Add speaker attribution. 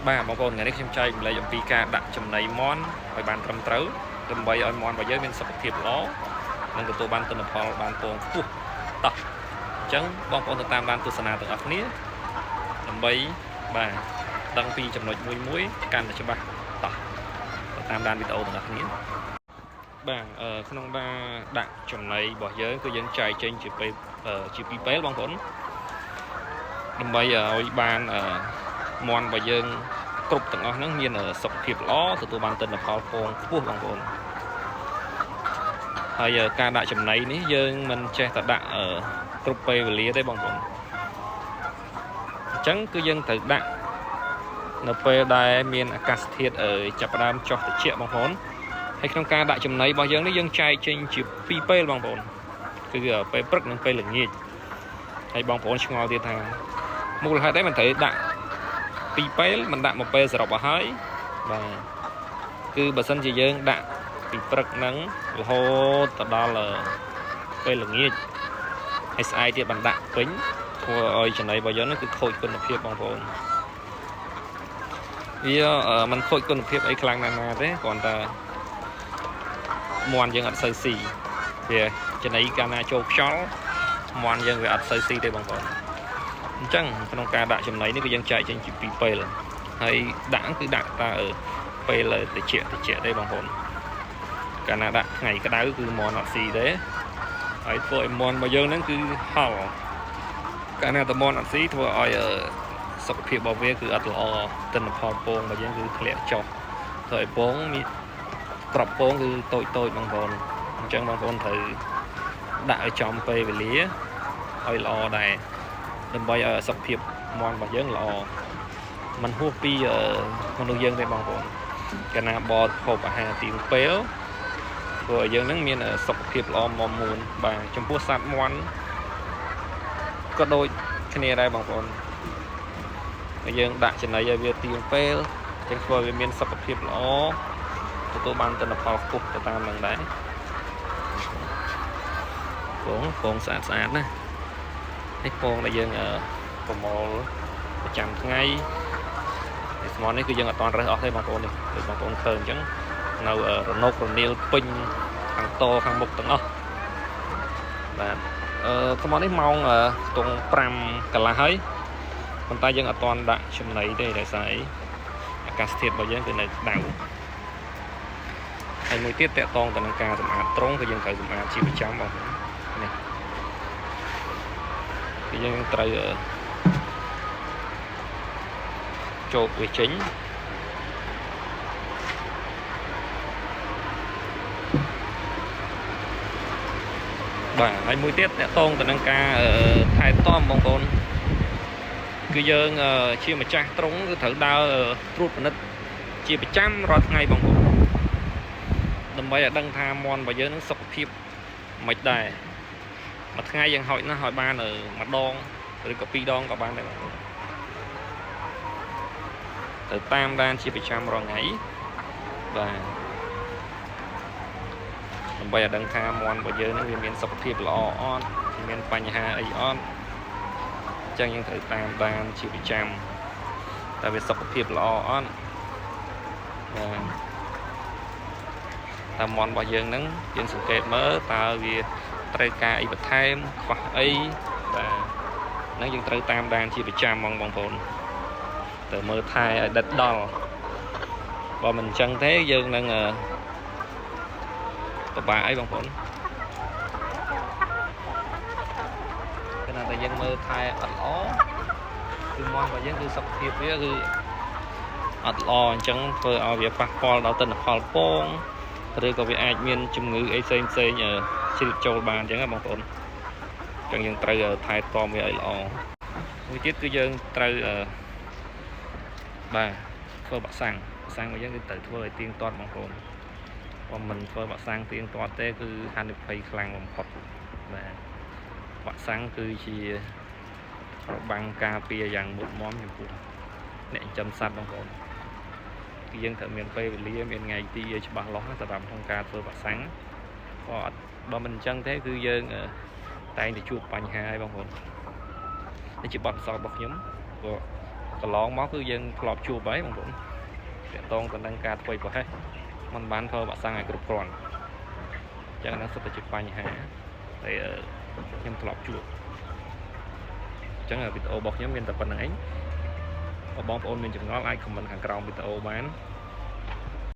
Speaker 1: បាទបងប្អូនថ្ងៃនេះខ្ញុំចែកម្លែកអំពីការដាក់ចំណីមន់ឲ្យបានត្រឹមត្រូវដើម្បីឲ្យមន់របស់យើងមានសុខភាពល្អនិងទទួលបានទិន្នផលបានពងខ្ពស់តោះអញ្ចឹងបងប្អូនទៅតាមដានទស្សនាទាំងអស់គ្នាដើម្បីបាទដឹងពីចំណុចមួយកាន់តែច្បាស់តោះទៅតាមដានវីដេអូទាំងអស់គ្នាបាទក្នុងការដាក់ចំណីរបស់យើងគឺយើងចែកចេញជាពីរពេលបងប្អូនដើម្បីឲ្យបានមន់របស់យើងគ្រប់ទាំងអស់ហ្នឹងមានសុខភាពល្អទទួលបានទិន្នផលពងខ្ពស់បងប្អូនហើយការដាក់ចំណីនេះយើងមិនចេះតែដាក់គ្រប់ពេលវេលាទេបងប្អូនអញ្ចឹងគឺយើងត្រូវដាក់នៅពេលដែលមានអាកាសធាតុចាប់ផ្ដើមចុះត្រជាក់បងប្អូនហើយក្នុងការដាក់ចំណីរបស់យើងនេះយើងចែកចេញជាពីរពេលបងប្អូនគឺពេលព្រឹកនិងពេលល្ងាចហើយបងប្អូនឆ្ងល់ទៀតថាមូលហេតុអីមិនត្រូវដាក់ពីរពេលមិនដាក់មួយពេលសរុបអស់ហើយបាទគឺបើសិនជាយើងដាក់ពីព្រឹកហ្នឹងរហូតទៅដល់ពេលល្ងាចហើយស្អែកទៀតបានដាក់ពេញធ្វើឲ្យចំណីរបស់យើងគឺខូចគុណភាពបងប្អូនវាមិនខូចគុណភាពអីខ្លាំងណាស់ណាទេគ្រាន់តែមន់យើងអត់សូវស៊ីវាចំណីកាលណាចូលខ្យល់មន់យើងវាអត់សូវស៊ីទេបងប្អូនអញ្ចឹងក្នុងការដាក់ចំណីនេះគឺយើងចែកចេញជាពីរពេលហើយដាក់គឺដាក់តែពេលត្រជាក់ទេបងប្អូនកាលណាដាក់ថ្ងៃក្តៅគឺមន់អត់ស៊ីទេហើយធ្វើឲ្យមន់របស់យើងហ្នឹងគឺហល់កាលណាតែមន់អត់ស៊ីធ្វើឲ្យសុខភាពរបស់វាគឺអត់ល្អទិន្នផលពងរបស់យើងគឺធ្លាក់ចុះធ្វើឲ្យពងមានក្របពងគឺតូចបងប្អូនអញ្ចឹងបងប្អូនត្រូវដាក់ឲ្យចំពេលវេលាឲ្យល្អដែរដើម្បីឲ្យសុខភាពមន់របស់យើងល្អមិនហួសពីមនុស្សយើងទេបងប្អូនកាលណាបរិភោគអាហារទៀងពេលព្រោះយើងនឹងមានសុខភាពល្អមាំមួនបាទចំពោះសត្វមន់ក៏ដូចគ្នាដែរបងប្អូនយើងដាក់ចំណីឲ្យវាទៀងពេលចឹងធ្វើឲ្យវាមានសុខភាពល្អទទួលបានទិន្នផលខ្ពស់ទៅតាមនឹងដែរពងស្អាតណានេះពងដែលយើងប្រមូលប្រចាំថ្ងៃស្មន់នេះគឺយើងអត់តន់រើសអស់ទេបងប្អូននេះដូចបងប្អូនឃើញអញ្ចឹងនៅរណុករនាលពេញខាងតខាងមុខទាំងអស់បាទស្មន់នេះម៉ោងខ្ទង់5កន្លះហើយប៉ុន្តែយើងអត់តន់ដាក់ចំណីទេដោយសារអាកាសធាតុរបស់យើងគឺនៅក្តៅហើយមួយទៀតតកតងទៅនឹងការសម្អាតត្រង់គឺយើងត្រូវសម្អាតជាប្រចាំបងប្អូននេះគឺយើងត្រូវជោគវាចេញបាទហើយមួយទៀតតកតងទៅនឹងការថែទាំបងប្អូនគឺយើងជាម្ចាស់ត្រង់គឺត្រូវដើរត្រួតពិនិត្យជាប្រចាំរាល់ថ្ងៃបងប្អូនដើម្បីឲ្យដឹងថាមន់របស់យើងនឹងសុខភាពមិនដែរមួយថ្ងៃយើងហោចណាស់ឲ្យបានម្ដងឬក៏ពីរដងក៏បានដែរបងប្អូនទៅតាមដានជាប្រចាំរាល់ថ្ងៃបាទដើម្បីឲ្យដឹងថាមន់របស់យើងនឹងវាមានសុខភាពល្អអត់មានបញ្ហាអីអត់អញ្ចឹងយើងត្រូវតាមដានជាប្រចាំតើវាសុខភាពល្អអត់បាទតាមមន់របស់យើងហ្នឹងយើងសង្កេតមើលតើវាត្រូវការអីបន្ថែមខ្វះអីបាទហ្នឹងយើងត្រូវតាមដានជាប្រចាំបងប្អូនទៅមើលថែឲ្យដិតដល់បើមិនអញ្ចឹងទេយើងនឹងពិបាកអីបងប្អូនគណៈតែយើងមើលថែអត់ល្អគឺមន់របស់យើងគឺសុខភាពវាគឺអត់ល្អអញ្ចឹងធ្វើឲ្យវាប៉ះពាល់ដល់ទិន្នផលពងឬក៏វាអាចមានជំងឺអីផ្សេងជ្រៀតចូលបានអញ្ចឹងណាបងប្អូនអញ្ចឹងយើងត្រូវថែទាំវាឲ្យល្អមួយទៀតគឺយើងត្រូវបាទធ្វើបាក់សាំងរបស់យើងគឺត្រូវធ្វើឲ្យទៀងទាត់បងប្អូនបើមិនធ្វើបាក់សាំងទៀងទាត់ទេគឺហានិភ័យខ្លាំងបំផុតបាទបាក់សាំងគឺជារបាំងការពារយ៉ាងមុតមាំចំពោះអ្នកចិញ្ចឹមសត្វបងប្អូនគឺយើងត្រូវមានពេលវេលាមានថ្ងៃទីឲ្យច្បាស់លាស់សម្រាប់ក្នុងការធ្វើបាក់សាំងបើមិនអញ្ចឹងទេគឺយើងតែងតែជួបបញ្ហាហើយបងប្អូននេះជាបទពិសោធន៍របស់ខ្ញុំព្រោះ កន្លងមកគឺយើងធ្លាប់ជួបហើយបងប្អូនតាក់ទងទៅនឹងការធ្វើប្រហែសมันបានធ្វើបាក់សាំងឲ្យគ្រប់គ្រាន់អញ្ចឹងហ្នឹងសុទ្ធតែជាបញ្ហាដែលខ្ញុំធ្លាប់ជួបអញ្ចឹងវីដេអូរបស់ខ្ញុំមានតែប៉ុណ្្នឹងឯងបើបងប្អូនមានចម្ងល់អាចខមមិនខាងក្រោមវីដេអូបាន